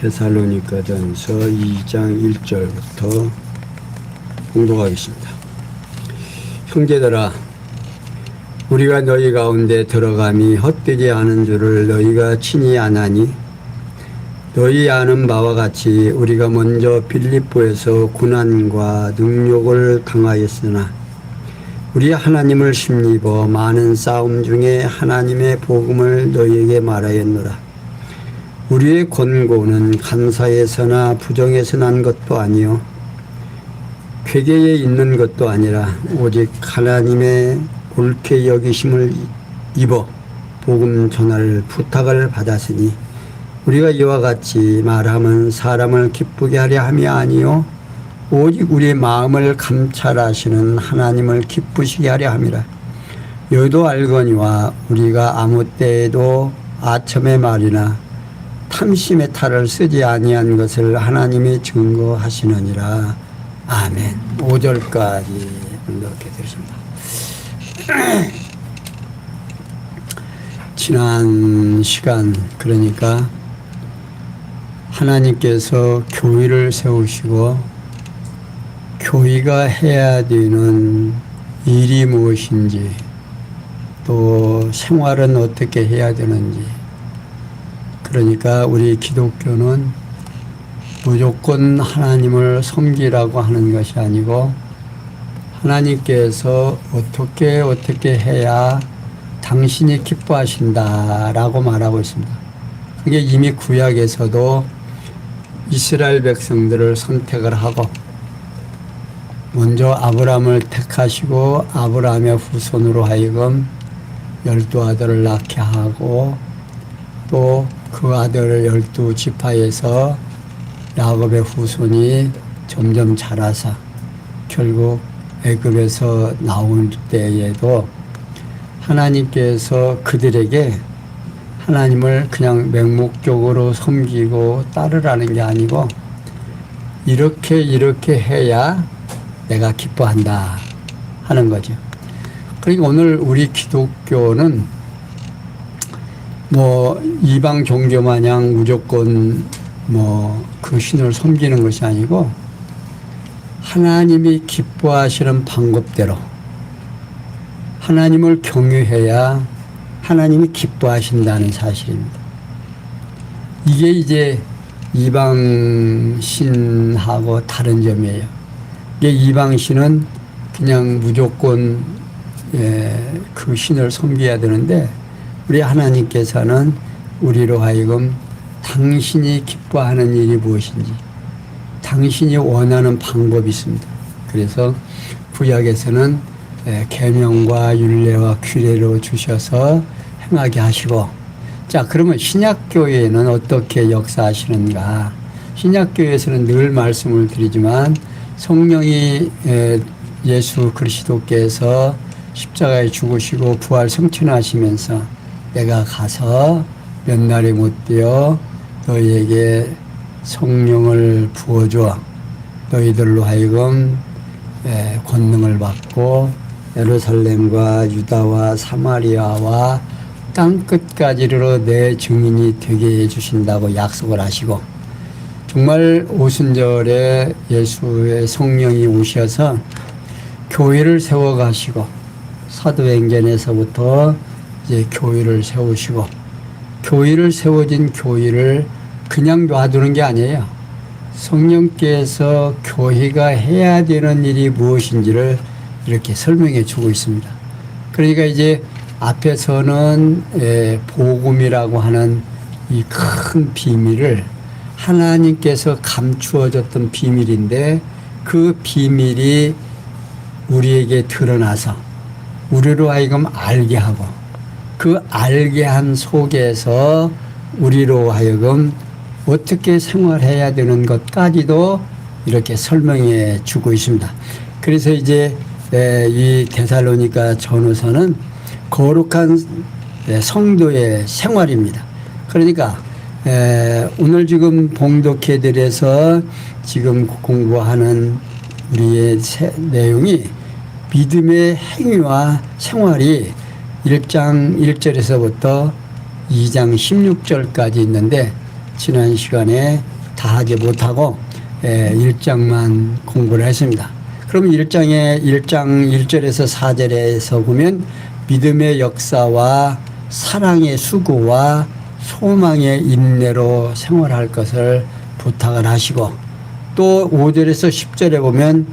데살로니가전서 2장 1절부터 공독하겠습니다. 형제들아, 우리가 너희 가운데 들어감이 헛되지 않은 줄을 너희가 친히 아나니, 너희 아는 바와 같이 우리가 먼저 빌립보에서 고난과 능욕을 당하였으나 우리 하나님을 힘입어 많은 싸움 중에 하나님의 복음을 너희에게 말하였노라. 우리의 권고는 간사에서나 부정에서 난 것도 아니요 쾌계에 있는 것도 아니라 오직 하나님의 옳게 여기심을 입어 복음 전할 부탁을 받았으니, 우리가 이와 같이 말하면 사람을 기쁘게 하려 함이 아니요 오직 우리의 마음을 감찰하시는 하나님을 기쁘시게 하려 함이라. 여도 알거니와 우리가 아무 때에도 아첨의 말이나 탐심의 탈을 쓰지 아니한 것을 하나님이 증거하시느니라. 아멘. 5절까지 이렇게 드렸습니다. 지난 시간, 그러니까 하나님께서 교회를 세우시고 교회가 해야 되는 일이 무엇인지, 또 생활은 어떻게 해야 되는지, 그러니까 우리 기독교는 무조건 하나님을 섬기라고 하는 것이 아니고 하나님께서 어떻게 해야 당신이 기뻐하신다라고 말하고 있습니다. 그게 이미 구약에서도 이스라엘 백성들을 선택을 하고 먼저 아브라함을 택하시고 아브라함의 후손으로 하여금 12아들을 낳게 하고, 또 그 아들 12지파에서 야곱의 후손이 점점 자라서 결국 애굽에서 나올 때에도 하나님께서 그들에게 하나님을 그냥 맹목적으로 섬기고 따르라는 게 아니고 이렇게 해야 내가 기뻐한다 하는 거죠. 그러니까 오늘 우리 기독교는 이방 종교 마냥 무조건 그 신을 섬기는 것이 아니고 하나님이 기뻐하시는 방법대로 하나님을 경외해야 하나님이 기뻐하신다는 사실입니다. 이게 이제 이방신하고 다른 점이에요. 이게 이방신은 그냥 무조건 그 신을 섬겨야 되는데, 우리 하나님께서는 우리로 하여금 당신이 기뻐하는 일이 무엇인지, 당신이 원하는 방법이 있습니다. 그래서 구약에서는 계명과 율례와 규례로 주셔서 행하게 하시고, 자, 그러면 신약교회는 어떻게 역사하시는가? 신약교회에서는 늘 말씀을 드리지만 성령이 예수 그리스도께서 십자가에 죽으시고 부활 성천하시면서 내가 가서 몇 날이 못되어 너희에게 성령을 부어줘 너희들로 하여금 권능을 받고 예루살렘과 유다와 사마리아와 땅끝까지 이르러 내 증인이 되게 해주신다고 약속을 하시고, 정말 오순절에 예수의 성령이 오셔서 교회를 세워가시고 사도행전에서부터 이제 교회를 세우시고, 교회를 세워진 교회를 그냥 놔두는 게 아니에요. 성령께서 교회가 해야 되는 일이 무엇인지를 이렇게 설명해 주고 있습니다. 그러니까 이제 앞에서는 복음이라고 하는 이 큰 비밀을 하나님께서 감추어졌던 비밀인데, 그 비밀이 우리에게 드러나서 우리로 하여금 알게 하고, 그 알게 한 속에서 우리로 하여금 어떻게 생활해야 되는 것까지도 이렇게 설명해 주고 있습니다. 그래서 이제 이 데살로니가 전후서는 거룩한 성도의 생활입니다. 그러니까 오늘 지금 봉독회들에서 지금 공부하는 우리의 내용이 믿음의 행위와 생활이 1장 1절에서부터 2장 16절까지 있는데 지난 시간에 다 하지 못하고 1장만 공부를 했습니다. 그럼 1장 1절에서 4절에서 보면 믿음의 역사와 사랑의 수고와 소망의 인내로 생활할 것을 부탁을 하시고, 또 5절에서 10절에 보면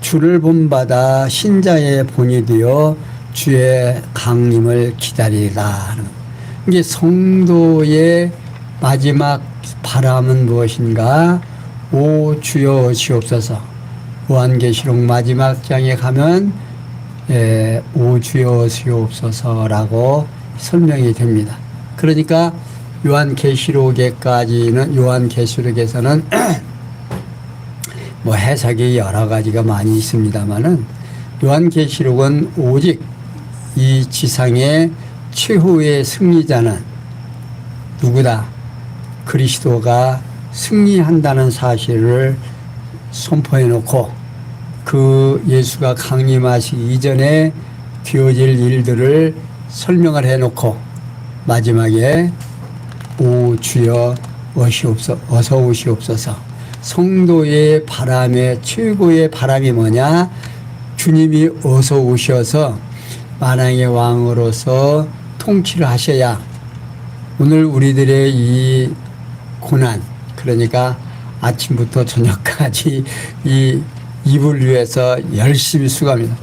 주를 본받아 신자의 본이 되어 주의 강림을 기다리라. 이게 성도의 마지막 바람은 무엇인가? 오 주여 오시옵소서. 요한계시록 마지막 장에 가면 오 주여 오시옵소서라고 설명이 됩니다. 그러니까 요한계시록에서는 뭐 해석이 여러 가지가 많이 있습니다만은 요한계시록은 오직 이 지상의 최후의 승리자는 누구다? 그리스도가 승리한다는 사실을 선포해 놓고 그 예수가 강림하시기 이전에 되어질 일들을 설명을 해 놓고 마지막에 오 주여 어서 오시옵소서. 성도의 바람의 최고의 바람이 뭐냐? 주님이 어서 오셔서 만왕의 왕으로서 통치를 하셔야 오늘 우리들의 이 고난, 그러니까 아침부터 저녁까지 이 이불 위에서 열심히 수고합니다.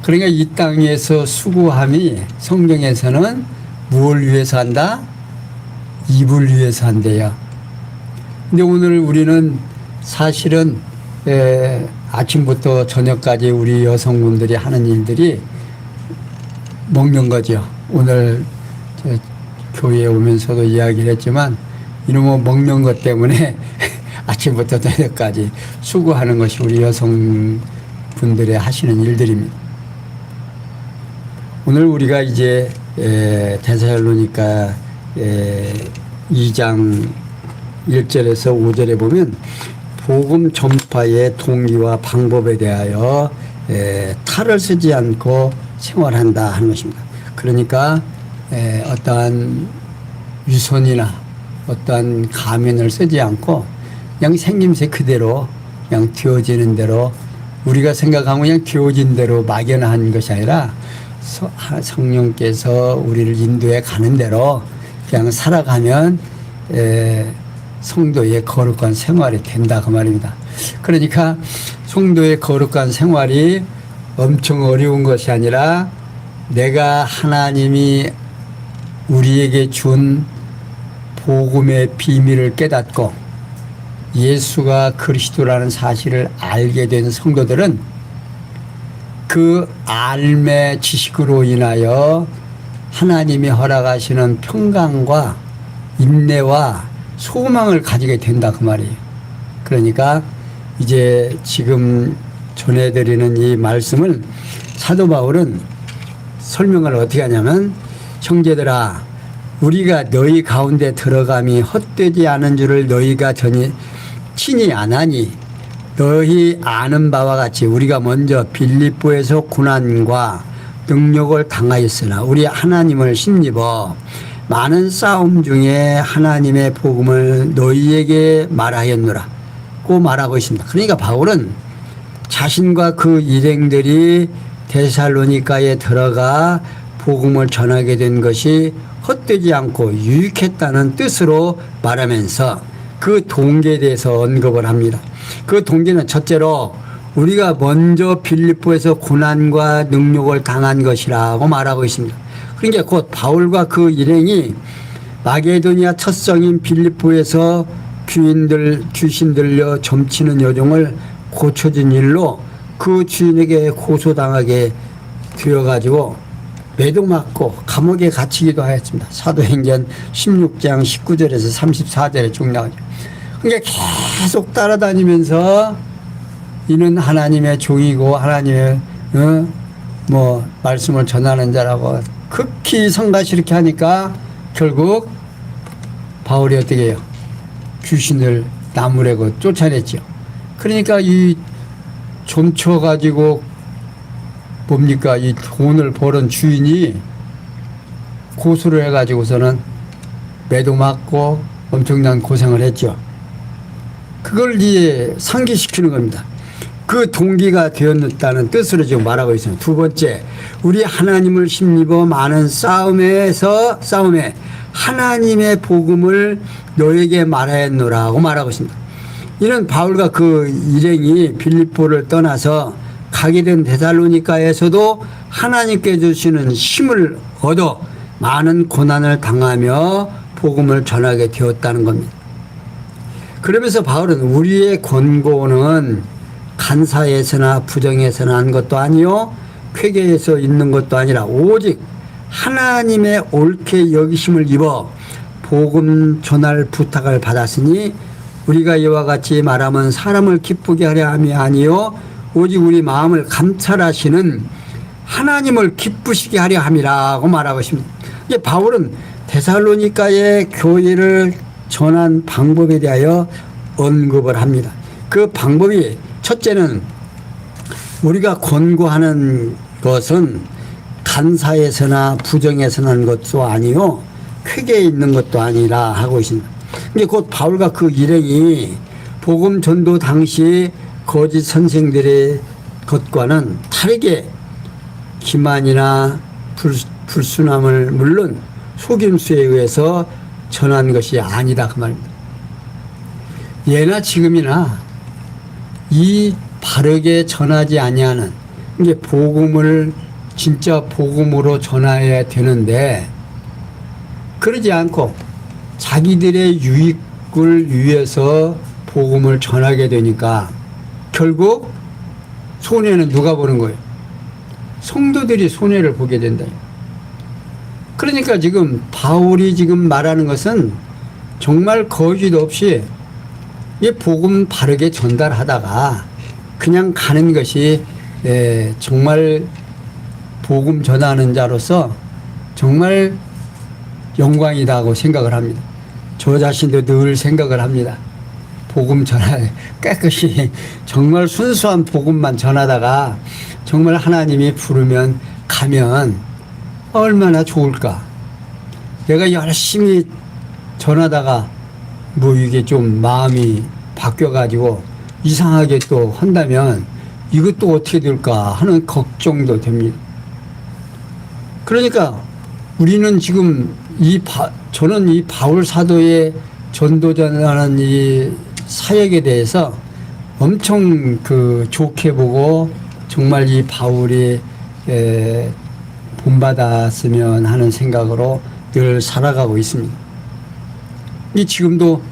그러니까 이 땅에서 수고함이 성경에서는 무엇을 위해서 한다? 이불 위해서 한대요. 근데 오늘 우리는 사실은 아침부터 저녁까지 우리 여성분들이 하는 일들이 먹는 거죠. 오늘 교회에 오면서도 이야기를 했지만 이놈의 먹는 것 때문에 아침부터 저녁까지 수고하는 것이 우리 여성분들의 하시는 일들입니다. 오늘 우리가 이제 데살로니가 2장 1절에서 5절에 보면 복음 전파의 동기와 방법에 대하여 탈을 쓰지 않고 생활한다 하는 것입니다. 그러니까 어떠한 유선이나 어떠한 가면을 쓰지 않고 그냥 생김새 그대로 그냥 되어지는 대로 우리가 생각하면 그냥 되어진 대로 막연한 것이 아니라 성령께서 우리를 인도해 가는 대로 그냥 살아가면 성도의 거룩한 생활이 된다 그 말입니다. 그러니까 성도의 거룩한 생활이 엄청 어려운 것이 아니라 내가 하나님이 우리에게 준 복음의 비밀을 깨닫고 예수가 그리스도라는 사실을 알게 된 성도들은 그 알매 지식으로 인하여 하나님이 허락하시는 평강과 인내와 소망을 가지게 된다 그 말이에요. 그러니까 이제 지금 전해드리는 이 말씀을 사도 바울은 설명을 어떻게 하냐면, 형제들아 우리가 너희 가운데 들어감이 헛되지 않은 줄을 너희가 친히 아나니 너희 아는 바와 같이 우리가 먼저 빌립보에서 고난과 능력을 당하였으나 우리 하나님을 신입어 많은 싸움 중에 하나님의 복음을 너희에게 말하였노라 고 말하고 있습니다. 그러니까 바울은 자신과 그 일행들이 데살로니가에 들어가 복음을 전하게 된 것이 헛되지 않고 유익했다는 뜻으로 말하면서 그 동기에 대해서 언급을 합니다. 그 동기는 첫째로 우리가 먼저 빌립보에서 고난과 능력을 당한 것이라고 말하고 있습니다. 그러니까 곧 바울과 그 일행이 마게도니아 첫 성인 빌립보에서 귀신 들려 점치는 여종을 고쳐준 일로 그 주인에게 고소당하게 되어가지고 매도맞고 감옥에 갇히기도 하였습니다. 사도행전 16장 19절에서 34절에 쭉 나오죠. 그러니까 계속 따라다니면서 이는 하나님의 종이고 하나님의 말씀을 전하는 자라고 극히 성가시렇게 하니까 결국 바울이 어떻게 해요? 귀신을 나무래고 쫓아냈죠. 그러니까 이 점쳐가지고 뭡니까? 이 돈을 버는 주인이 고소를 해가지고서는 매도 맞고 엄청난 고생을 했죠. 그걸 이제 상기시키는 겁니다. 그 동기가 되었다는 뜻으로 지금 말하고 있습니다. 두 번째, 우리 하나님을 힘입어 많은 싸움에 하나님의 복음을 너에게 말하였노라고 말하고 있습니다. 이는 바울과 그 일행이 빌립보를 떠나서 가게 된 데살로니가에서도 하나님께 주시는 힘을 얻어 많은 고난을 당하며 복음을 전하게 되었다는 겁니다. 그러면서 바울은 우리의 권고는 간사에서나 부정에서나 한 것도 아니요 쾌계에서 있는 것도 아니라 오직 하나님의 옳게 여기심을 입어 복음 전할 부탁을 받았으니 우리가 이와 같이 말하면 사람을 기쁘게 하려 함이 아니요 오직 우리 마음을 감찰하시는 하나님을 기쁘시게 하려 함이라고 말하고 있습니다. 이제 바울은 데살로니가의 교회를 전한 방법에 대하여 언급을 합니다. 그 방법이 첫째는 우리가 권고하는 것은 간사에서나 부정에서나 한 것도 아니요 쾌계에 있는 것도 아니라 하고 있습니다. 근데 곧 바울과 그 일행이 복음 전도 당시 거짓 선생들의 것과는 다르게 기만이나 불순함을 물론 속임수에 의해서 전한 것이 아니다 그 말입니다. 예나 지금이나 이 바르게 전하지 아니하는 이게 복음을 진짜 복음으로 전해야 되는데 그러지 않고 자기들의 유익을 위해서 복음을 전하게 되니까 결국 손해는 누가 보는 거예요? 성도들이 손해를 보게 된다. 그러니까 지금 바울이 지금 말하는 것은 정말 거짓 없이 이 복음 바르게 전달하다가 그냥 가는 것이 정말 복음 전하는 자로서 정말 영광이다고 생각을 합니다. 저 자신도 늘 생각을 합니다. 복음 전하에 깨끗이 정말 순수한 복음만 전하다가 정말 하나님이 부르면 가면 얼마나 좋을까. 내가 열심히 전하다가 뭐 이게 좀 마음이 바뀌어가지고 이상하게 또 한다면 이것도 어떻게 될까 하는 걱정도 됩니다. 그러니까 우리는 지금 저는 이 바울 사도의 전도전하는 이 사역에 대해서 엄청 좋게 보고 정말 이 바울이 본받았으면 하는 생각으로 늘 살아가고 있습니다. 이 지금도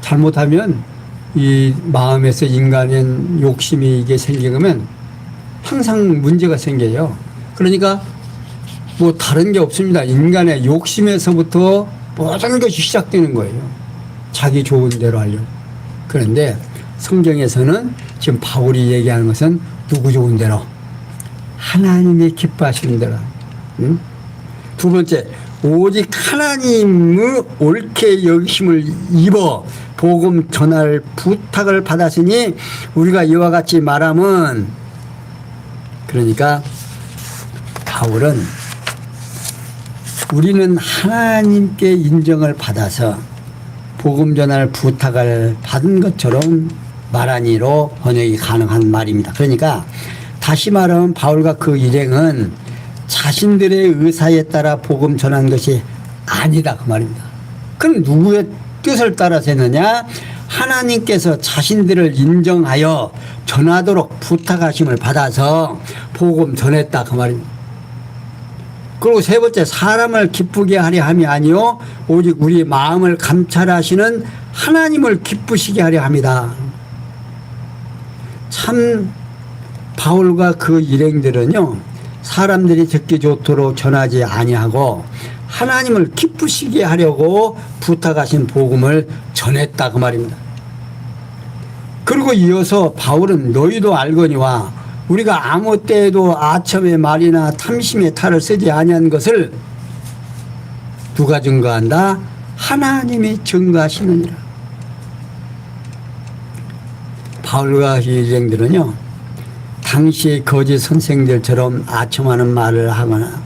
잘못하면 이 마음에서 인간의 욕심이 이게 생기면 항상 문제가 생겨요. 그러니까 뭐 다른 게 없습니다. 인간의 욕심에서부터 모든 것이 시작되는 거예요. 자기 좋은 대로 하려고. 그런데 성경에서는 지금 바울이 얘기하는 것은 누구 좋은 대로? 하나님이 기뻐하시는 대로. 응? 두 번째, 오직 하나님의 옳게 여기심을 입어 복음 전할 부탁을 받았으니 우리가 이와 같이 말하면, 그러니까 바울은 우리는 하나님께 인정을 받아서 복음 전할 부탁을 받은 것처럼 말하니로 번역이 가능한 말입니다. 그러니까 다시 말하면 바울과 그 일행은 자신들의 의사에 따라 복음 전한 것이 아니다 그 말입니다. 그럼 누구의 뜻을 따라서 했느냐? 하나님께서 자신들을 인정하여 전하도록 부탁하심을 받아서 복음 전했다 그 말입니다. 그리고 세 번째, 사람을 기쁘게 하려 함이 아니요 오직 우리 마음을 감찰하시는 하나님을 기쁘시게 하려 합니다. 참 바울과 그 일행들은요 사람들이 듣기 좋도록 전하지 아니하고 하나님을 기쁘시게 하려고 부탁하신 복음을 전했다 그 말입니다. 그리고 이어서 바울은 너희도 알거니와 우리가 아무 때에도 아첨의 말이나 탐심의 탈을 쓰지 아니한 것을 누가 증거한다? 하나님이 증거하시느니라. 바울과 일행들은요 당시의 거짓 선생들처럼 아첨하는 말을 하거나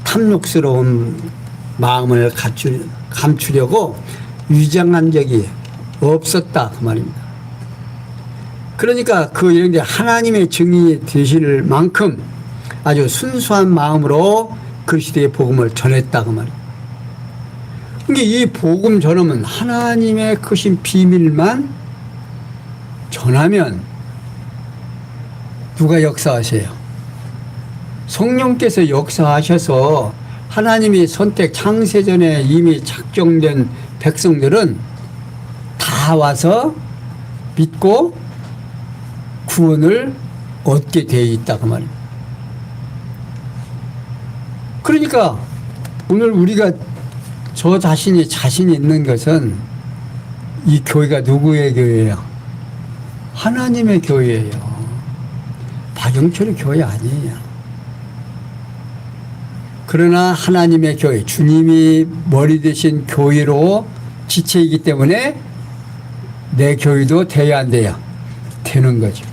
탐욕스러운 마음을 감추려고 위장한 적이 없었다 그 말입니다. 그러니까 그 이런데 하나님의 증인이 되실 만큼 아주 순수한 마음으로 그리스도의 복음을 전했다 그 말입니다. 그러니까 이 복음 전하면 하나님의 크신 비밀만 전하면 누가 역사하세요? 성령께서 역사하셔서 하나님이 선택 창세전에 이미 작정된 백성들은 다 와서 믿고 구원을 얻게 되어 있다 그 말입니다. 그러니까 오늘 우리가 저 자신이 자신 있는 것은 이 교회가 누구의 교회예요? 하나님의 교회예요. 박영철의 교회 아니에요. 그러나 하나님의 교회, 주님이 머리 되신 교회로 지체이기 때문에 내 교회도 돼야 안 돼요? 되는 거죠.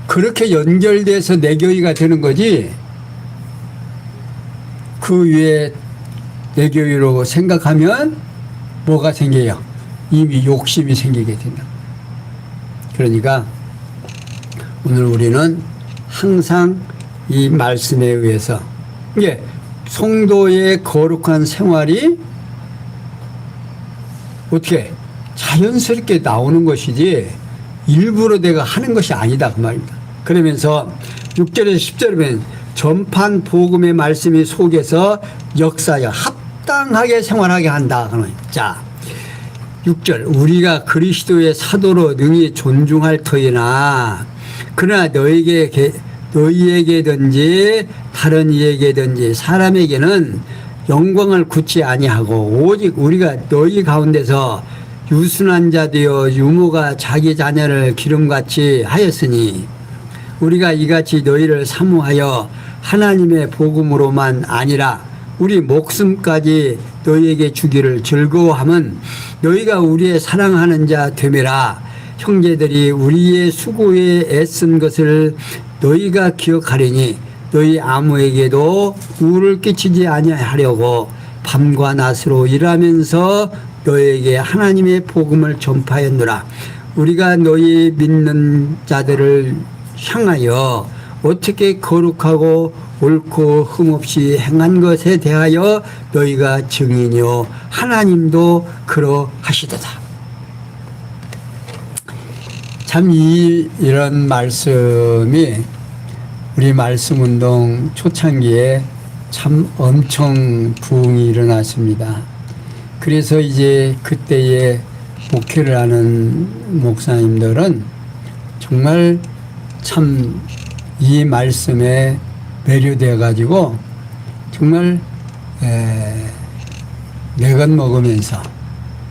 그렇게 연결돼서 내 교회가 되는 거지 그 위에 내 교회로 생각하면 뭐가 생겨요? 이미 욕심이 생기게 된다. 그러니까 오늘 우리는 항상 이 말씀에 의해서 이게 성도의 거룩한 생활이 어떻게 자연스럽게 나오는 것이지 일부러 내가 하는 것이 아니다 그 말입니다. 그러면서 6절에서 10절에 보면 전판 복음의 말씀이 속에서 역사하여 합당하게 생활하게 한다. 자, 6절 우리가 그리스도의 사도로 능히 존중할 터이나 그러나 너희에게든지 다른 이에게든지 사람에게는 영광을 굳지 아니하고 오직 우리가 너희 가운데서 유순한 자 되어 유모가 자기 자녀를 기름같이 하였으니 우리가 이같이 너희를 사모하여 하나님의 복음으로만 아니라 우리 목숨까지 너희에게 주기를 즐거워함은 너희가 우리의 사랑하는 자 되매라. 형제들이 우리의 수고에 애쓴 것을 너희가 기억하리니 너희 아무에게도 우를 끼치지 아니하려고 밤과 낮으로 일하면서 너희에게 하나님의 복음을 전파했노라. 우리가 너희 믿는 자들을 향하여 어떻게 거룩하고 옳고 흠없이 행한 것에 대하여 너희가 증인이요 하나님도 그러하시도다. 참 이런 말씀이 우리 말씀운동 초창기에 참 엄청 부흥이 일어났습니다. 그래서 이제 그때에 목회를 하는 목사님들은 정말 참 이 말씀에 매료되어 가지고 정말 내것 먹으면서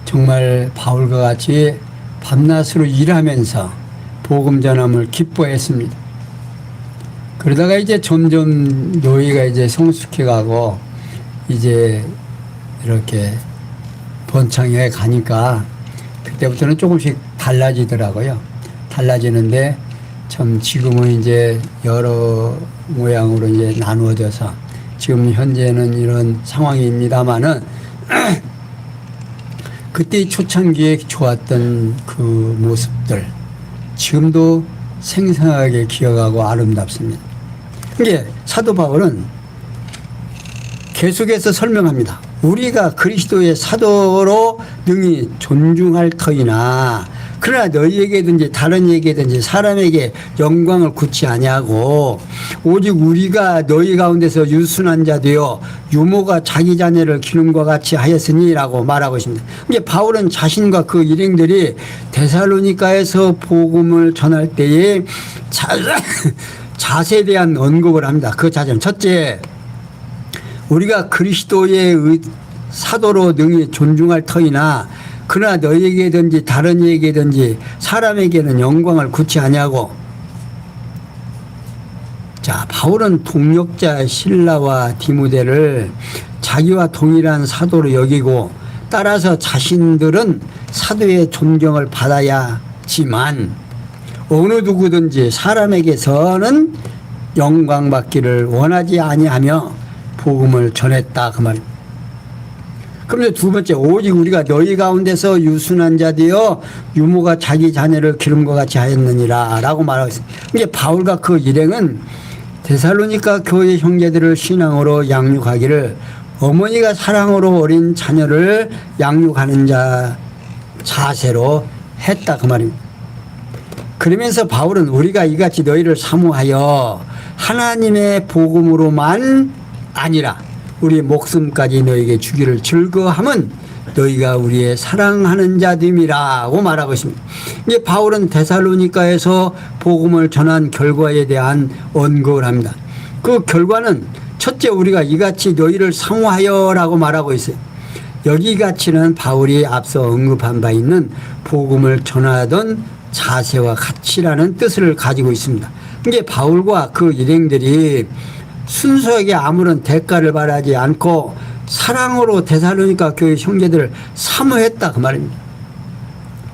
정말 바울과 같이 밤낮으로 일하면서 복음 전함을 기뻐했습니다. 그러다가 이제 점점 노예가 이제 성숙해 가고 이제 이렇게 번창해 가니까 그때부터는 조금씩 달라지더라고요. 달라지는데 참 지금은 이제 여러 모양으로 이제 나누어져서 지금 현재는 이런 상황입니다만은 그때 초창기에 좋았던 그 모습들 지금도 생생하게 기억하고 아름답습니다. 이게 사도 바울은 계속해서 설명합니다. 우리가 그리스도의 사도로 능히 존중할 터이나 그러나 너희에게든지 다른 이에게든지 사람에게 영광을 굳지 아니하고 오직 우리가 너희 가운데서 유순한 자 되어 유모가 자기 자녀를 기름과 같이 하였으니라고 말하고 있습니다. 이제 바울은 자신과 그 일행들이 데살로니가에서 복음을 전할 때에 자세에 대한 언급을 합니다. 그 자세는 첫째, 우리가 그리스도의 사도로 능히 존중할 터이나 그러나 너희에게든지 다른 이에게든지 사람에게는 영광을 굳지 아니하고. 자, 바울은 동역자 실라와 디모데를 자기와 동일한 사도로 여기고 따라서 자신들은 사도의 존경을 받아야지만 어느 누구든지 사람에게서는 영광받기를 원하지 아니하며 복음을 전했다 그 말입니다. 그럼 이제 두 번째, 오직 우리가 너희 가운데서 유순한 자되어 유모가 자기 자녀를 기름과 같이 하였느니라 라고 말하고 있습니다. 이게 바울과 그 일행은 데살로니가 교회 형제들을 신앙으로 양육하기를 어머니가 사랑으로 어린 자녀를 양육하는 자세로 했다 그 말입니다. 그러면서 바울은 우리가 이같이 너희를 사모하여 하나님의 복음으로만 아니라 우리 목숨까지 너에게 주기를 즐거워함은 너희가 우리의 사랑하는 자됨이라고 말하고 있습니다. 이제 바울은 데살로니가에서 복음을 전한 결과에 대한 언급을 합니다. 그 결과는 첫째, 우리가 이같이 너희를 사모하여라고 말하고 있어요. 여기 가치는 바울이 앞서 언급한 바 있는 복음을 전하던 자세와 가치라는 뜻을 가지고 있습니다. 이게 바울과 그 일행들이 순수하게 아무런 대가를 바라지 않고 사랑으로 데살로니가 교회 형제들을 사모했다 그 말입니다.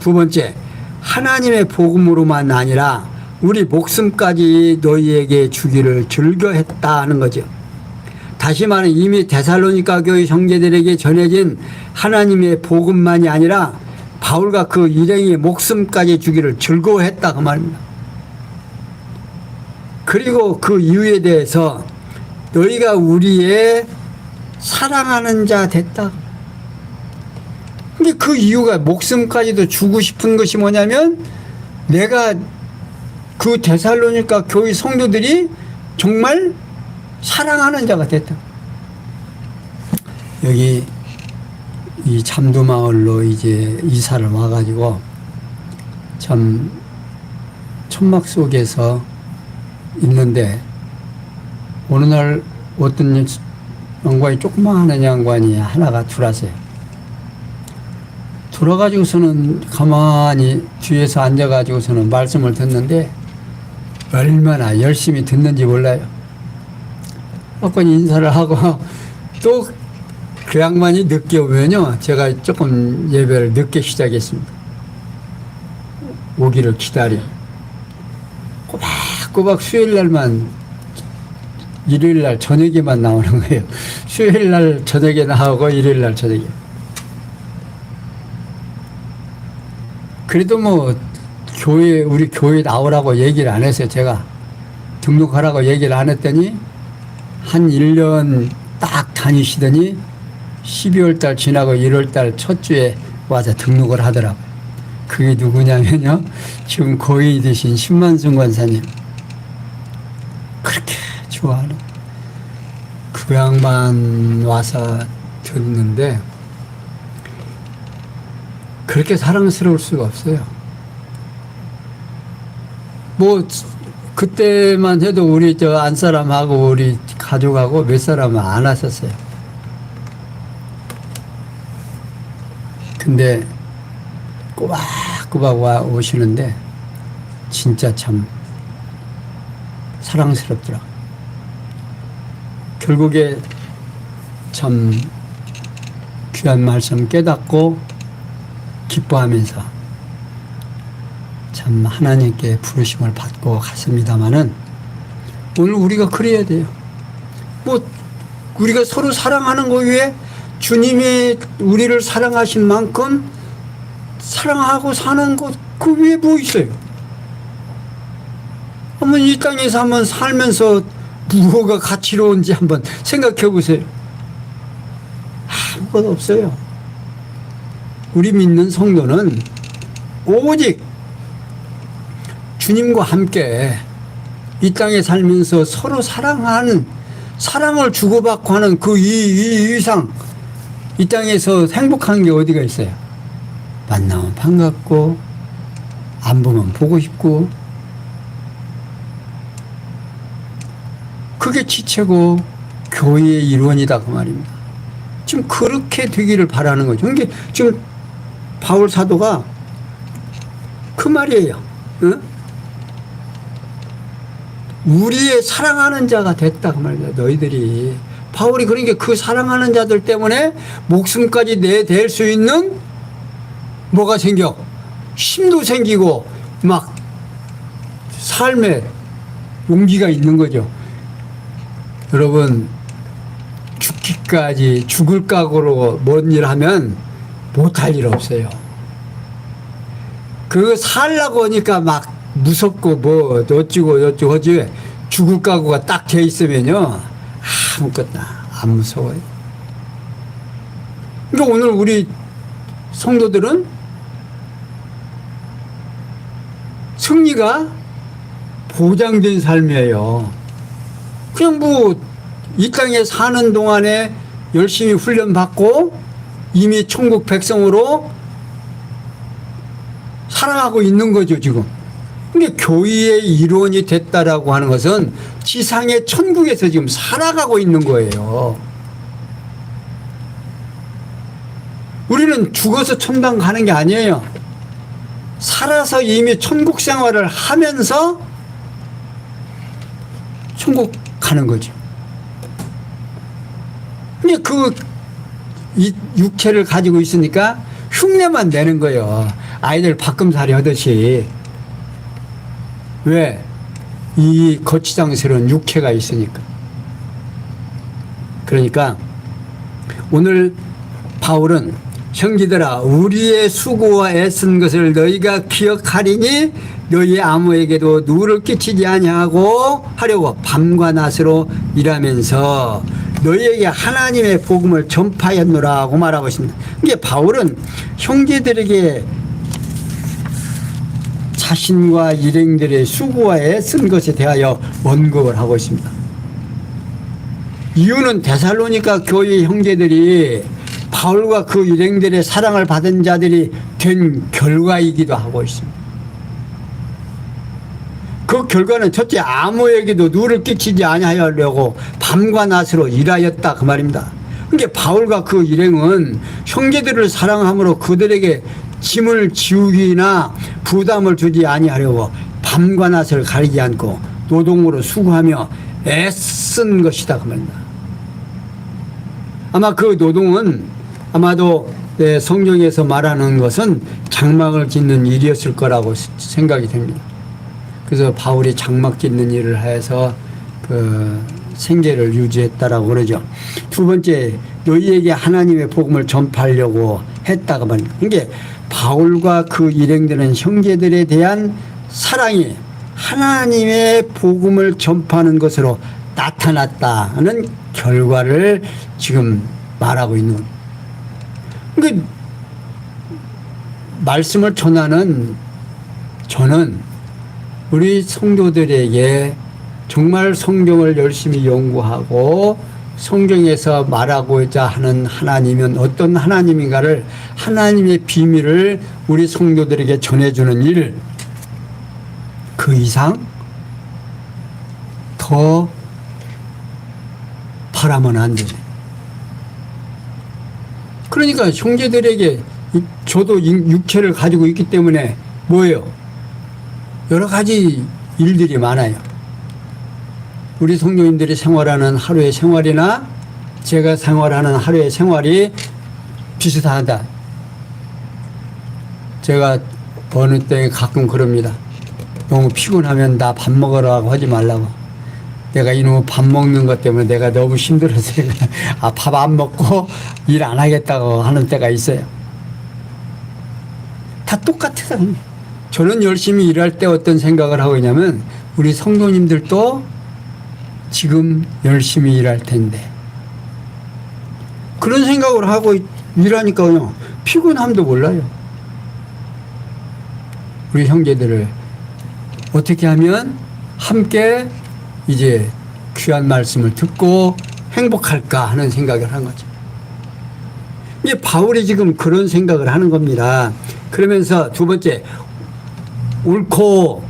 두 번째, 하나님의 복음으로만 아니라 우리 목숨까지 너희에게 주기를 즐겨했다 하는 거죠. 다시 말하면 이미 데살로니가 교회 형제들에게 전해진 하나님의 복음만이 아니라 바울과 그 일행의 목숨까지 주기를 즐거워했다 그 말입니다. 그리고 그 이유에 대해서 너희가 우리의 사랑하는 자 됐다. 근데 그 이유가 목숨까지도 주고 싶은 것이 뭐냐면 내가 그 데살로니가 교회 성도들이 정말 사랑하는 자가 됐다. 여기 이 잠두마을로 이제 이사를 와가지고 참 천막 속에서 있는데 어느 날 어떤 양반이 조그마한 양반이 하나가 들어왔어요. 들어가지고서는 가만히 뒤에서 앉아가지고서는 말씀을 듣는데 얼마나 열심히 듣는지 몰라요. 아까 인사를 하고 또 그 양반이 늦게 오면요, 제가 조금 예배를 늦게 시작했습니다. 오기를 기다려. 꼬박꼬박 수요일 날만, 일요일 날 저녁에만 나오는 거예요. 수요일 날 저녁에 나오고 일요일 날 저녁에. 그래도 뭐 우리 교회 나오라고 얘기를 안 했어요. 제가 등록하라고 얘기를 안 했더니 한 1년 딱 다니시더니 12월 달 지나고 1월 달 첫 주에 와서 등록을 하더라고요. 그게 누구냐면요, 지금 고인이 되신 신만순 권사님. 그렇게 좋아하는 그 양반 와서 듣는데 그렇게 사랑스러울 수가 없어요. 뭐 그때만 해도 우리 저 안사람하고 우리 가족하고 몇 사람은 안 왔었어요. 근데 꼬박꼬박 오시는데 진짜 참 사랑스럽더라. 결국에 참 귀한 말씀 깨닫고 기뻐하면서 참 하나님께 부르심을 받고 갔습니다마는 오늘 우리가 그래야 돼요. 뭐 우리가 서로 사랑하는 거 위에 주님이 우리를 사랑하신 만큼 사랑하고 사는 것 그 위에 뭐 있어요? 한번 이 땅에서 한번 살면서 무엇가 가치로운지 한번 생각해 보세요. 아무것도 없어요. 우리 믿는 성도는 오직 주님과 함께 이 땅에 살면서 서로 사랑하는, 사랑을 주고받고 하는 그 이상 이 땅에서 행복한 게 어디가 있어요? 만나면 반갑고 안 보면 보고 싶고 그게 지체고 교회의 일원이다 그 말입니다. 지금 그렇게 되기를 바라는 거죠. 이게 지금 바울 사도가 그 말이에요. 응? 우리의 사랑하는 자가 됐다 그 말이야. 너희들이. 바울이 그러니까 그 사랑하는 자들 때문에 목숨까지 내댈 수 있는 뭐가 생겨? 힘도 생기고 막 삶에 용기가 있는 거죠. 여러분, 죽기까지 죽을 각오로 뭔 일 하면 못할 일 없어요. 그거 살라고 하니까 막 무섭고 뭐 어찌고 어찌고 하지, 죽을 각오가 딱 돼 있으면요 아무것도 안 무서워요. 그러니까 오늘 우리 성도들은 승리가 보장된 삶이에요. 그냥 뭐 이 땅에 사는 동안에 열심히 훈련받고 이미 천국 백성으로 살아가고 있는 거죠, 지금. 근데 교회의 일원이 됐다라고 하는 것은 지상의 천국에서 지금 살아가고 있는 거예요. 우리는 죽어서 천당 가는 게 아니에요. 살아서 이미 천국 생활을 하면서 천국 가는 거죠. 근데 이 육체를 가지고 있으니까 흉내만 내는 거예요. 아이들 밥금살이 하듯이. 왜? 이 거치장스러운 육체가 있으니까. 그러니까 오늘 바울은 형제들아, 우리의 수고와 애쓴 것을 너희가 기억하리니 너희 아무에게도 누를 끼치지 아니하고 하려고 밤과 낮으로 일하면서 너희에게 하나님의 복음을 전파했노라고 말하고 있습니다. 이게 바울은 형제들에게 자신과 일행들의 수고와 애쓴 것에 대하여 언급을 하고 있습니다. 이유는 데살로니가 교회 형제들이 바울과 그 일행들의 사랑을 받은 자들이 된 결과이기도 하고 있습니다. 그 결과는 첫째, 아무에게도 누를 끼치지 아니하려고 밤과 낮으로 일하였다, 그 말입니다. 그러니까 바울과 그 일행은 형제들을 사랑함으로 그들에게 짐을 지우기나 부담을 주지 아니하려고 밤과 낮을 가리지 않고 노동으로 수고하며 애쓴 것이다, 그 말입니다. 아마 그 노동은 아마도 성경에서 말하는 것은 장막을 짓는 일이었을 거라고 생각이 됩니다. 그래서 바울이 장막 짓는 일을 해서 그 생계를 유지했다라고 그러죠. 두 번째, 너희에게 하나님의 복음을 전파하려고 했다가 말입니다. 그러니까 바울과 그 일행들은 형제들에 대한 사랑이 하나님의 복음을 전파하는 것으로 나타났다는 결과를 지금 말하고 있는 겁니다. 그러니까 말씀을 전하는 저는 우리 성도들에게 정말 성경을 열심히 연구하고 성경에서 말하고자 하는 하나님은 어떤 하나님인가를, 하나님의 비밀을 우리 성도들에게 전해주는 일, 그 이상 더 바라면 안 되죠. 그러니까 형제들에게 저도 육체를 가지고 있기 때문에 뭐예요? 여러 가지 일들이 많아요. 우리 성도님들이 생활하는 하루의 생활이나 제가 생활하는 하루의 생활이 비슷하다. 제가 어느 때 가끔 그럽니다. 너무 피곤하면 나 밥 먹으라고 하지 말라고. 내가 이놈의 밥 먹는 것 때문에 내가 너무 힘들어서 밥 안 먹고 일 안 하겠다고 하는 때가 있어요. 다 똑같아요. 저는 열심히 일할 때 어떤 생각을 하고 있냐면 우리 성도님들도 지금 열심히 일할 텐데 그런 생각을 하고 일하니까요 피곤함도 몰라요. 우리 형제들을 어떻게 하면 함께 이제 귀한 말씀을 듣고 행복할까 하는 생각을 한 거죠. 이게 바울이 지금 그런 생각을 하는 겁니다. 그러면서 두 번째, 옳고라고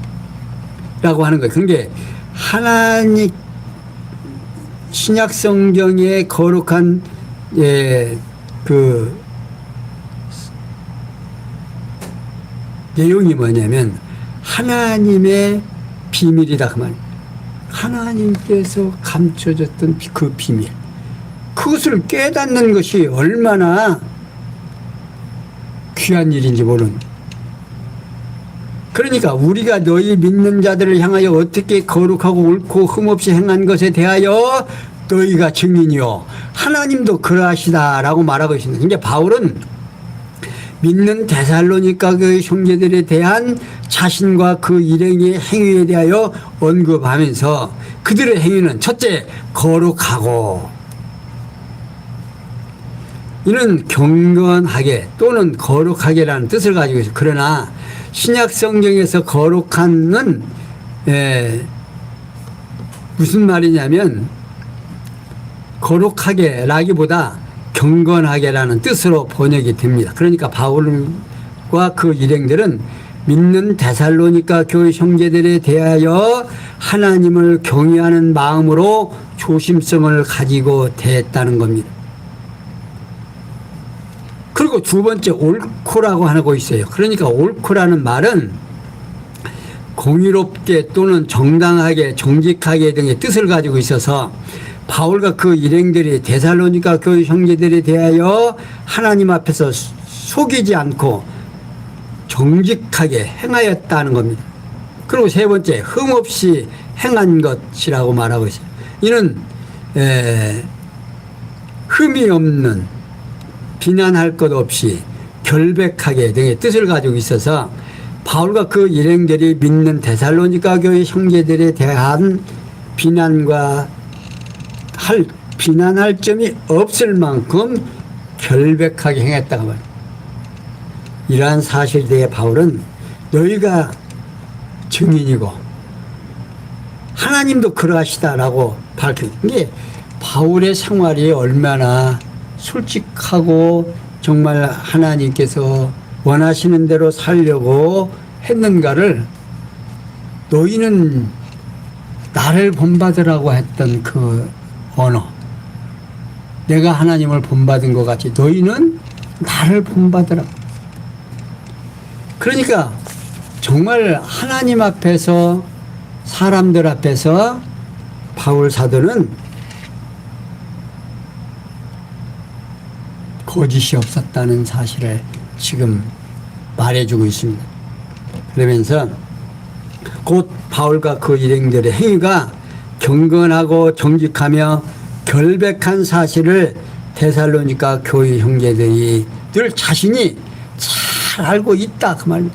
하는 거예요. 그게 하나님 신약 성경의 거룩한 그 내용이 뭐냐면 하나님의 비밀이다 그 말이에요. 하나님께서 감춰졌던 그 비밀, 그것을 깨닫는 것이 얼마나 귀한 일인지 모르는. 그러니까 우리가 너희 믿는 자들을 향하여 어떻게 거룩하고 옳고 흠없이 행한 것에 대하여 너희가 증인이요 하나님도 그러하시다라고 말하고 있습니다. 이제 바울은 믿는 데살로니가 그 형제들에 대한 자신과 그 일행의 행위에 대하여 언급하면서 그들의 행위는 첫째 거룩하고, 이는 경건하게 또는 거룩하게라는 뜻을 가지고 있어요. 그러나 신약 성경에서 거룩한은 무슨 말이냐면 거룩하게라기보다 경건하게라는 뜻으로 번역이 됩니다. 그러니까 바울과 그 일행들은 믿는 데살로니가 교회 형제들에 대하여 하나님을 경외하는 마음으로 조심성을 가지고 대했다는 겁니다. 그리고 두 번째 옳고라고 하고 있어요. 그러니까 옳고라는 말은 공의롭게 또는 정당하게 정직하게 등의 뜻을 가지고 있어서 바울과 그 일행들이 데살로니가 교회 형제들에 대하여 하나님 앞에서 속이지 않고 정직하게 행하였다는 겁니다. 그리고 세 번째 흠없이 행한 것이라고 말하고 있어요. 이는 흠이 없는, 비난할 것 없이 결백하게 등의 뜻을 가지고 있어서 바울과 그 일행들이 믿는 데살로니가 교회 형제들에 대한 비난할 점이 없을 만큼 결백하게 행했다고 말합니다. 이러한 사실에 대해 바울은 너희가 증인이고 하나님도 그러하시다라고 밝힙니다. 이게 바울의 생활이 얼마나 솔직하고 정말 하나님께서 원하시는 대로 살려고 했는가를, 너희는 나를 본받으라고 했던 그 언어, 내가 하나님을 본받은 것 같이 너희는 나를 본받으라. 그러니까 정말 하나님 앞에서 사람들 앞에서 바울 사도는 거짓이 없었다는 사실을 지금 말해주고 있습니다. 그러면서 곧 바울과 그 일행들의 행위가 경건하고 정직하며 결백한 사실을 데살로니가 교회 형제들이 늘 자신이 잘 알고 있다 그 말입니다.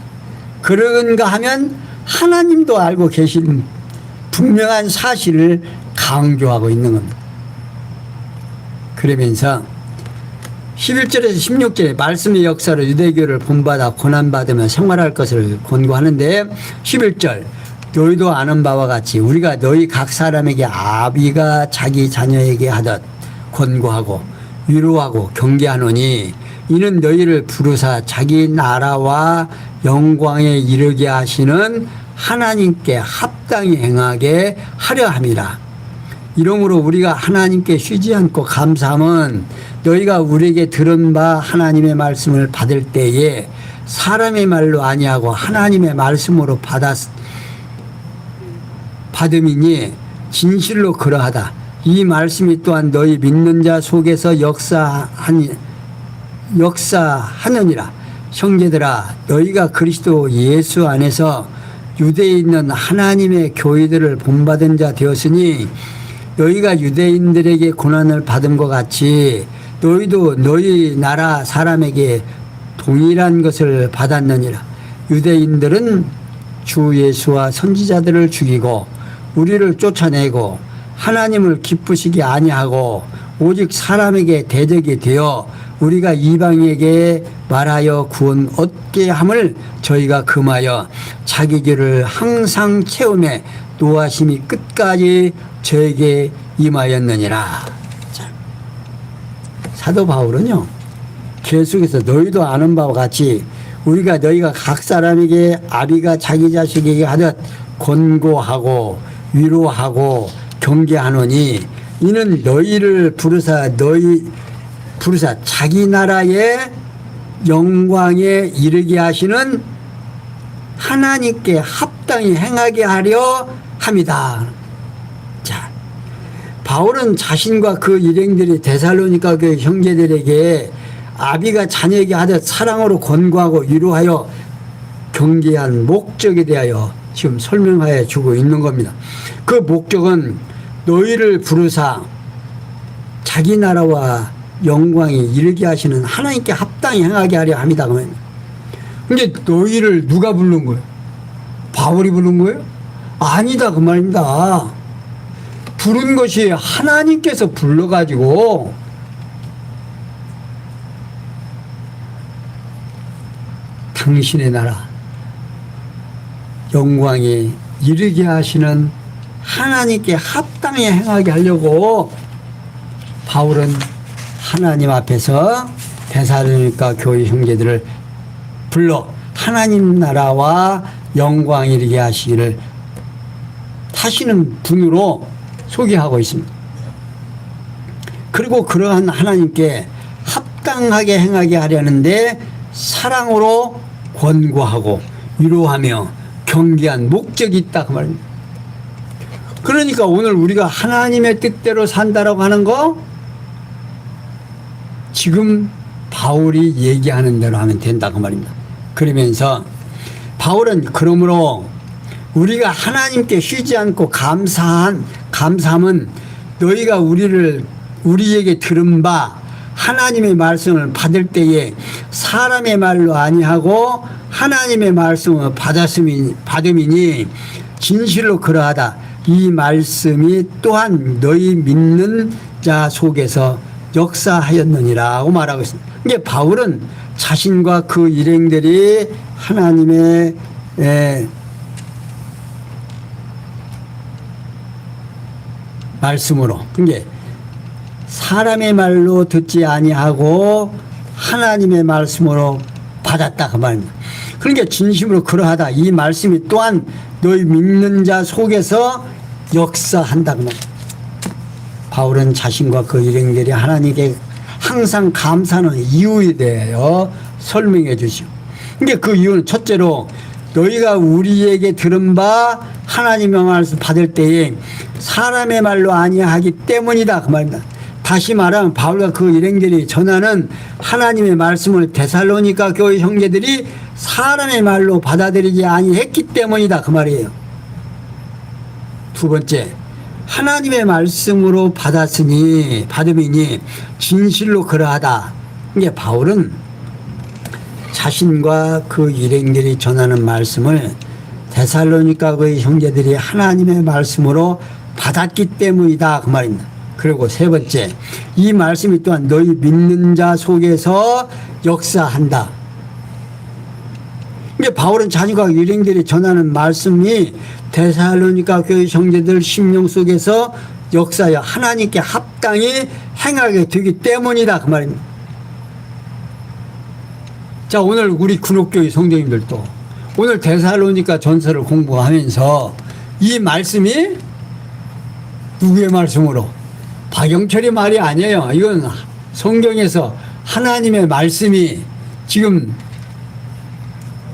그런가 하면 하나님도 알고 계신 분명한 사실을 강조하고 있는 겁니다. 그러면서 11절에서 16절에 말씀의 역사로 유대교를 본받아 고난받으며 생활할 것을 권고하는데, 11절 너희도 아는 바와 같이 우리가 너희 각 사람에게 아비가 자기 자녀에게 하듯 권고하고 위로하고 경계하노니, 이는 너희를 부르사 자기 나라와 영광에 이르게 하시는 하나님께 합당히 행하게 하려 함이라. 이러므로 우리가 하나님께 쉬지 않고 감사함은 너희가 우리에게 들은 바 하나님의 말씀을 받을 때에 사람의 말로 아니하고 하나님의 말씀으로 받음이니 진실로 그러하다. 이 말씀이 또한 너희 믿는 자 속에서 역사하느니라. 형제들아, 너희가 그리스도 예수 안에서 유대에 있는 하나님의 교회들을 본받은 자 되었으니, 너희가 유대인들에게 고난을 받은 것 같이 너희도 너희 나라 사람에게 동일한 것을 받았느니라. 유대인들은 주 예수와 선지자들을 죽이고 우리를 쫓아내고 하나님을 기쁘시게 아니하고 오직 사람에게 대적이 되어 우리가 이방에게 말하여 구원 얻게 함을 저희가 금하여 자기 길을 항상 채우매 노하심이 끝까지 저에게 임하였느니라. 자, 사도 바울은요, 계속해서 너희도 아는 바와 같이 우리가 너희가 각 사람에게 아비가 자기 자식에게 하듯 권고하고 위로하고 경계하노니, 이는 너희를 부르사 자기 나라의 영광에 이르게 하시는 하나님께 합당히 행하게 하려 함이다. 자, 바울은 자신과 그 일행들이 데살로니가 그 형제들에게 아비가 자녀에게 하듯 사랑으로 권고하고 위로하여 경계한 목적에 대하여 지금 설명하여 주고 있는 겁니다. 그 목적은 너희를 부르사 자기 나라와 영광이 이르게 하시는 하나님께 합당히 행하게 하려 합니다. 근데 너희를 누가 부른 거예요? 바울이 부른 거예요? 아니다 그 말입니다. 부른 것이 하나님께서 불러가지고 당신의 나라 영광에 이르게 하시는 하나님께 합당히 행하게 하려고 바울은 하나님 앞에서 데살로니가 교회 형제들을 불러 하나님 나라와 영광 이르게 하시기를 하시는 분으로 소개하고 있습니다. 그리고 그러한 하나님께 합당하게 행하게 하려는데 사랑으로 권고하고 위로하며 경계한 목적이 있다 그 말입니다. 그러니까 오늘 우리가 하나님의 뜻대로 산다라고 하는 거 지금 바울이 얘기하는 대로 하면 된다 그 말입니다. 그러면서 바울은 그러므로 우리가 하나님께 쉬지 않고 감사함은 너희가 우리에게 들은 바 하나님의 말씀을 받을 때에 사람의 말로 아니하고 하나님의 말씀을 받음이니 진실로 그러하다. 이 말씀이 또한 너희 믿는 자 속에서 역사하였느니라고 말하고 있습니다. 이게 바울은 자신과 그 일행들이 하나님의 말씀으로, 그게 사람의 말로 듣지 아니하고 하나님의 말씀으로 받았다 그 말입니다. 그러니까 진심으로 그러하다. 이 말씀이 또한 너희 믿는 자 속에서 역사한다 그 말입니다. 바울은 자신과 그 일행들이 하나님께 항상 감사하는 이유에 대하여 설명해 주시오. 그러니까 그 이유는 첫째로 너희가 우리에게 들은 바 하나님의 말씀 받을 때에 사람의 말로 아니하기 때문이다 그 말입니다. 다시 말하면 바울과 그 일행들이 전하는 하나님의 말씀을 데살로니가 교회 형제들이 사람의 말로 받아들이지 아니했기 때문이다 그 말이에요. 두 번째, 하나님의 말씀으로 받음이니 진실로 그러하다. 이게 바울은 자신과 그 일행들이 전하는 말씀을 데살로니가 교회 형제들이 하나님의 말씀으로 받았기 때문이다 그 말입니다. 그리고 세 번째, 이 말씀이 또한 너희 믿는 자 속에서 역사한다. 이게 바울은 자신과 일행들이 전하는 말씀이 데살로니가 교회 형제들 심령 속에서 역사하여 하나님께 합당히 행하게 되기 때문이다 그 말입니다. 자, 오늘 우리 군옥교회 성도님들도 오늘 데살로니가 전서를 공부하면서 이 말씀이 누구의 말씀으로? 박영철의 말이 아니에요. 이건 성경에서 하나님의 말씀이 지금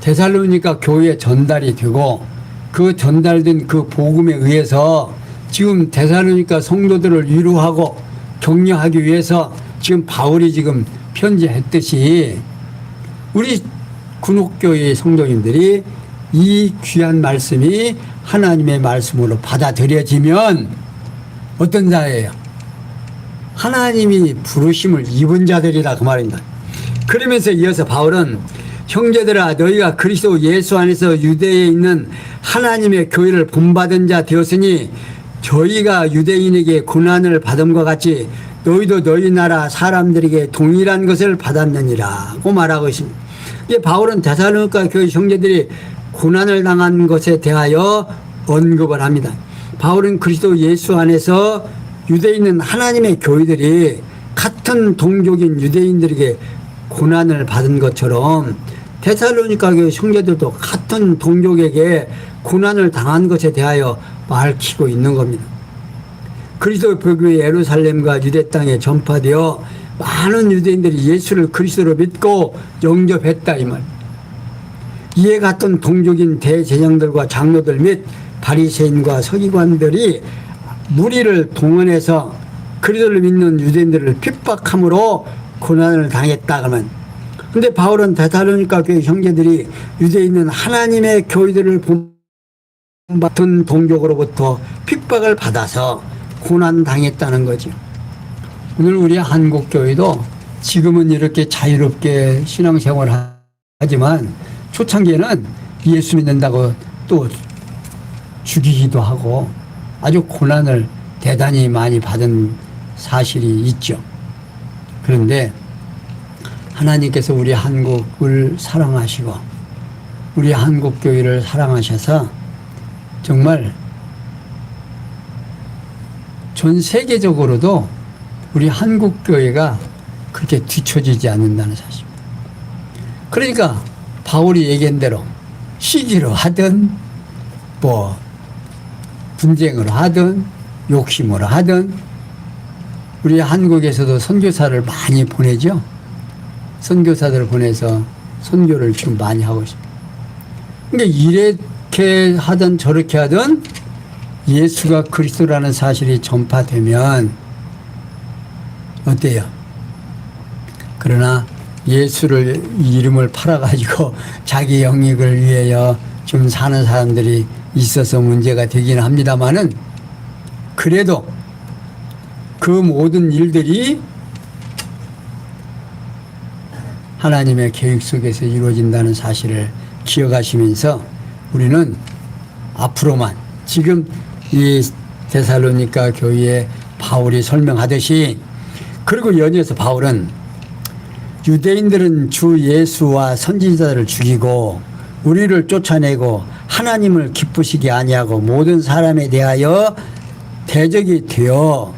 데살로니가 교회에 전달이 되고 그 전달된 그 복음에 의해서 지금 데살로니가 성도들을 위로하고 격려하기 위해서 지금 바울이 지금 편지했듯이 우리 군옥교회의 성도님들이 이 귀한 말씀이 하나님의 말씀으로 받아들여지면 어떤 자예요? 하나님이 부르심을 입은 자들이다 그 말입니다. 그러면서 이어서 바울은 형제들아 너희가 그리스도 예수 안에서 유대에 있는 하나님의 교회를 본받은 자 되었으니 저희가 유대인에게 고난을 받음과 같이 너희도 너희 나라 사람들에게 동일한 것을 받았느니라고 말하고 있습니다. 이게 바울은 데살로니가 교회 형제들이 고난을 당한 것에 대하여 언급을 합니다. 바울은 그리스도 예수 안에서 유대에 있는 하나님의 교회들이 같은 동족인 유대인들에게 고난을 받은 것처럼 데살로니가 교회 형제들도 같은 동족에게 고난을 당한 것에 대하여 밝히고 있는 겁니다. 그리스도 복음이 예루살렘과 유대 땅에 전파되어 많은 유대인들이 예수를 그리스도로 믿고 영접했다 이 말. 이에 같은 동족인 대제사장들과 장로들 및 바리새인과 서기관들이 무리를 동원해서 그리스도를 믿는 유대인들을 핍박함으로 고난을 당했다 그러면 근데 바울은 데살로니가 교회 형제들이 유대에 있는 하나님의 교회들을 본받은 동족으로부터 핍박을 받아서 고난당했다는 거죠. 오늘 우리 한국교회도 지금은 이렇게 자유롭게 신앙생활을 하지만 초창기에는 예수 믿는다고 또 죽이기도 하고 아주 고난을 대단히 많이 받은 사실이 있죠. 그런데 하나님께서 우리 한국을 사랑하시고 우리 한국교회를 사랑하셔서 정말 전 세계적으로도 우리 한국교회가 그렇게 뒤처지지 않는다는 사실입니다. 그러니까 바울이 얘기한 대로 시기로 하든 뭐 분쟁으로 하든 욕심으로 하든 우리 한국에서도 선교사를 많이 보내죠. 선교사들을 보내서 선교를 지금 많이 하고 있습니다. 그러니까 이렇게 하든 저렇게 하든 예수가 그리스도라는 사실이 전파되면 어때요? 그러나 예수를 이름을 팔아가지고 자기 영익을 위하여 좀 사는 사람들이 있어서 문제가 되기는 합니다만은 그래도 그 모든 일들이 하나님의 계획 속에서 이루어진다는 사실을 기억하시면서 우리는 앞으로만 지금 이 데살로니가 교회에 바울이 설명하듯이 그리고 연이어서 바울은 유대인들은 주 예수와 선지자들을 죽이고 우리를 쫓아내고 하나님을 기쁘시게 아니하고 모든 사람에 대하여 대적이 되어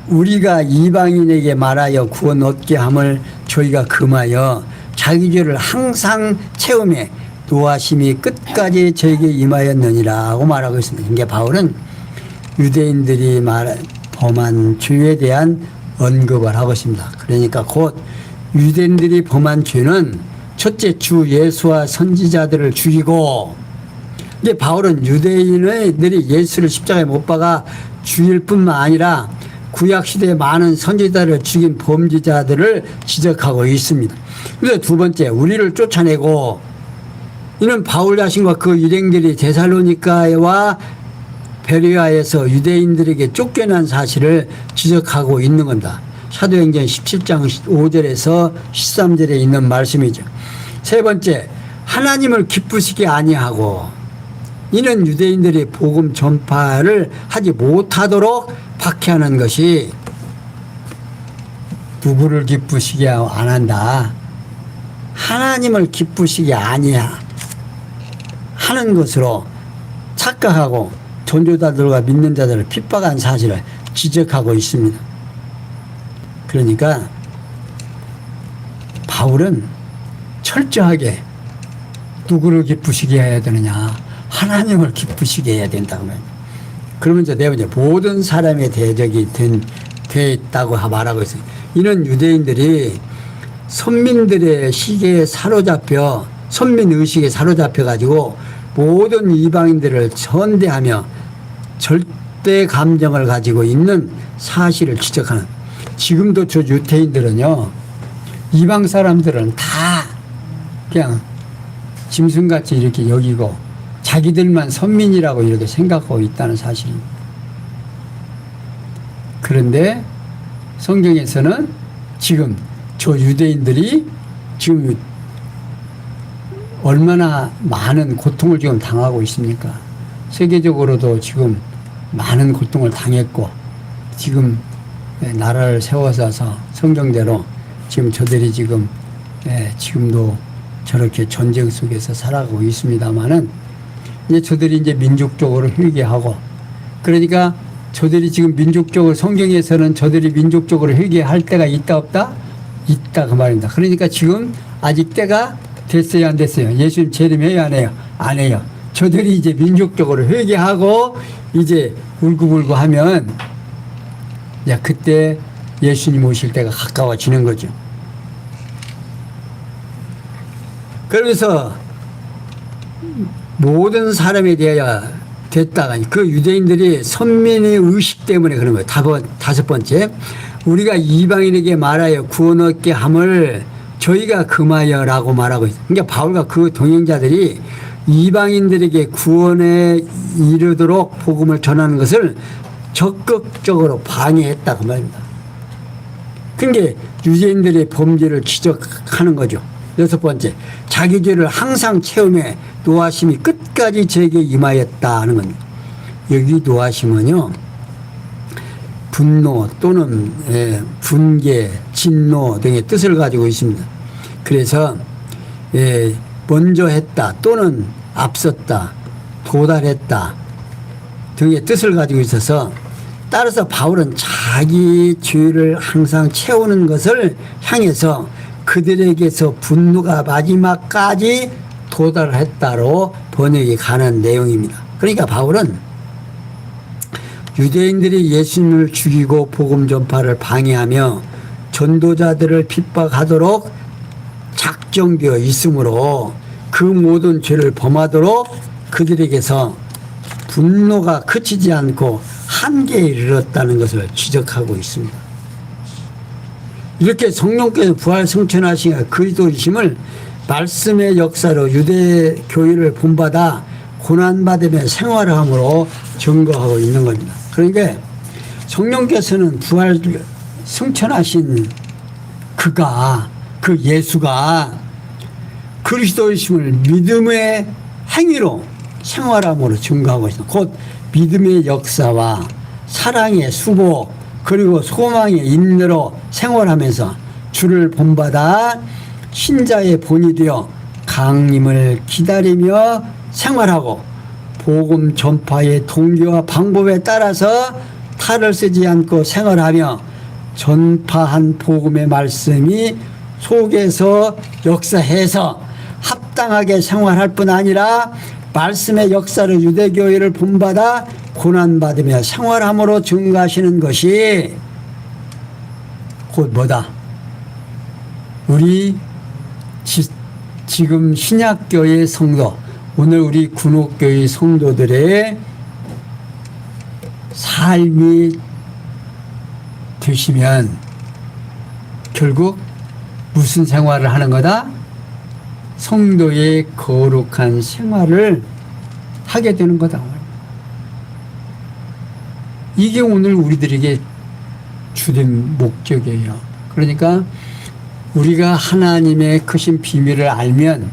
우리가 이방인에게 말하여 구원 얻게 함을 저희가 금하여 자기 죄를 항상 채우며 노하심이 끝까지 저에게 임하였느니라고 말하고 있습니다. 그러니까 바울은 유대인들이 범한 죄에 대한 언급을 하고 있습니다. 그러니까 곧 유대인들이 범한 죄는 첫째 주 예수와 선지자들을 죽이고 이제 바울은 유대인들이 예수를 십자가에 못 박아 죽일 뿐만 아니라 구약시대에 많은 선지자를 죽인 범죄자들을 지적하고 있습니다. 그래서 두 번째 우리를 쫓아내고 이는 바울 자신과 그 일행들이 데살로니가와 베레아에서 유대인들에게 쫓겨난 사실을 지적하고 있는 겁니다. 사도행전 17장 5절에서 13절에 있는 말씀이죠. 세 번째 하나님을 기쁘시게 아니하고 이는 유대인들이 복음 전파를 하지 못하도록 박해하는 것이 누구를 기쁘시게 안 한다. 하나님을 기쁘시게 아니야 하는 것으로 착각하고 전도자들과 믿는 자들을 핍박한 사실을 지적하고 있습니다. 그러니까 바울은 철저하게 누구를 기쁘시게 해야 되느냐 하나님을 기쁘시게 해야 된다고 말합니다. 그러면서 네 번째 모든 사람의 대적이 돼 있다고 말하고 있어요. 이는 유대인들이 선민들의 시기에 사로잡혀 선민 의식에 사로잡혀 가지고 모든 이방인들을 선대하며 절대 감정을 가지고 있는 사실을 지적하는 지금도 저 유태인들은요 이방 사람들은 다 그냥 짐승같이 이렇게 여기고 자기들만 선민이라고 이렇게 생각하고 있다는 사실입니다. 그런데 성경에서는 지금 저 유대인들이 지금 얼마나 많은 고통을 지금 당하고 있습니까? 세계적으로도 지금 많은 고통을 당했고 지금 나라를 세워서 성경대로 지금 저들이 지금도 저렇게 전쟁 속에서 살아가고 있습니다만은 이제 저들이 이제 민족적으로 회개하고 그러니까 저들이 지금 민족적으로 성경에서는 저들이 민족적으로 회개할 때가 있다 없다? 있다 그 말입니다. 그러니까 지금 아직 때가 됐어요 안 됐어요? 예수님 재림해요 안 해요? 안 해요. 저들이 이제 민족적으로 회개하고 이제 울고불고 하면 야 그때 예수님 오실 때가 가까워지는 거죠. 그러면서 모든 사람에 대하여 됐다가 그 유대인들이 선민의 의식 때문에 그런 거예요. 다섯 번째 우리가 이방인에게 말하여 구원 얻게 함을 저희가 금하여라고 말하고 있어요. 그러니까 바울과 그 동행자들이 이방인들에게 구원에 이르도록 복음을 전하는 것을 적극적으로 방해했다 그 말입니다. 그러니까 유대인들의 범죄를 지적하는 거죠. 여섯 번째, 자기 죄를 항상 체험해 노하심이 끝까지 제게 임하였다 하는 겁니다. 여기 노하심은요, 분노 또는 분개, 진노 등의 뜻을 가지고 있습니다. 그래서 먼저 했다 또는 앞섰다, 도달했다 등의 뜻을 가지고 있어서, 따라서 바울은 자기 죄를 항상 채우는 것을 향해서 그들에게서 분노가 마지막까지 도달했다로 번역이 가는 내용입니다. 그러니까 바울은 유대인들이 예수님을 죽이고 복음 전파를 방해하며 전도자들을 핍박하도록 작정되어 있으므로 그 모든 죄를 범하도록 그들에게서 분노가 그치지 않고 한계에 이르렀다는 것을 지적하고 있습니다. 이렇게 성령께서 부활 승천하신 그리스도이심을 말씀의 역사로 유대 교회를 본받아 고난받으며 생활함으로 증거하고 있는 겁니다. 그러니까 성령께서는 부활 승천하신 그 예수가 그리스도이심을 믿음의 행위로 생활함으로 증거하고 있습니다. 곧 믿음의 역사와 사랑의 수고 그리고 소망의 인내로 생활하면서 주를 본받아 신자의 본이 되어 강림을 기다리며 생활하고 복음 전파의 동기와 방법에 따라서 탈을 쓰지 않고 생활하며 전파한 복음의 말씀이 속에서 역사해서 합당하게 생활할 뿐 아니라 말씀의 역사를 유대교회를 본받아 고난받으며 생활함으로 증거하시는 것이 곧 뭐다? 우리 지금 신약교회 성도, 오늘 우리 군옥교회 성도들의 삶이 되시면 결국 무슨 생활을 하는 거다? 성도의 거룩한 생활을 하게 되는 거다. 이게 오늘 우리들에게 주된 목적이에요. 그러니까 우리가 하나님의 크신 비밀을 알면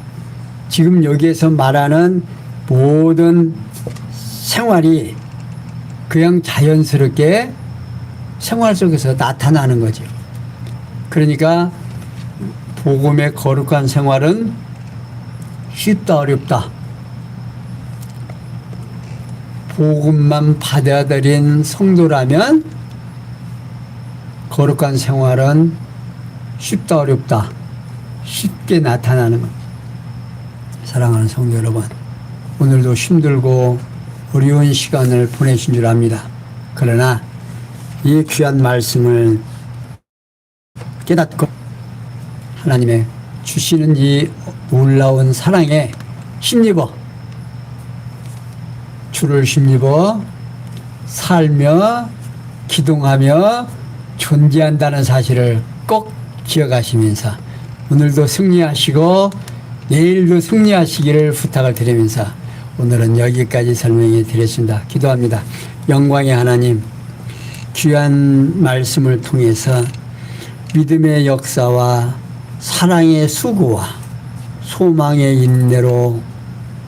지금 여기에서 말하는 모든 생활이 그냥 자연스럽게 생활 속에서 나타나는 거죠. 그러니까 복음의 거룩한 생활은 쉽다 어렵다. 복음만 받아들인 성도라면 거룩한 생활은 쉽다 어렵다. 쉽게 나타나는 것. 사랑하는 성도 여러분, 오늘도 힘들고 어려운 시간을 보내신 줄 압니다. 그러나 이 귀한 말씀을 깨닫고 하나님의 주시는 이 놀라운 사랑에 힘입어 주를 힘입어 살며 기동하며 존재한다는 사실을 꼭 기억하시면서 오늘도 승리하시고 내일도 승리하시기를 부탁을 드리면서 오늘은 여기까지 설명해 드렸습니다. 기도합니다. 영광의 하나님, 귀한 말씀을 통해서 믿음의 역사와 사랑의 수고와 소망의 인내로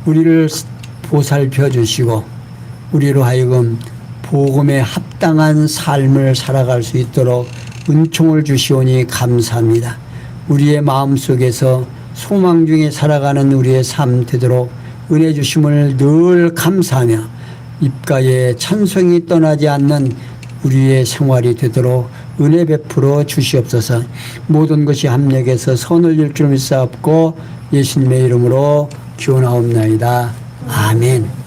우리를 보살펴 주시고 우리로 하여금 복음에 합당한 삶을 살아갈 수 있도록 은총을 주시오니 감사합니다. 우리의 마음속에서 소망 중에 살아가는 우리의 삶 되도록 은혜 주심을 늘 감사하며 입가에 찬송이 떠나지 않는 우리의 생활이 되도록 은혜 베풀어 주시옵소서. 모든 것이 합력해서 선을 이룰 줄 믿사옵고 예수님의 이름으로 기원하옵나이다. 아멘.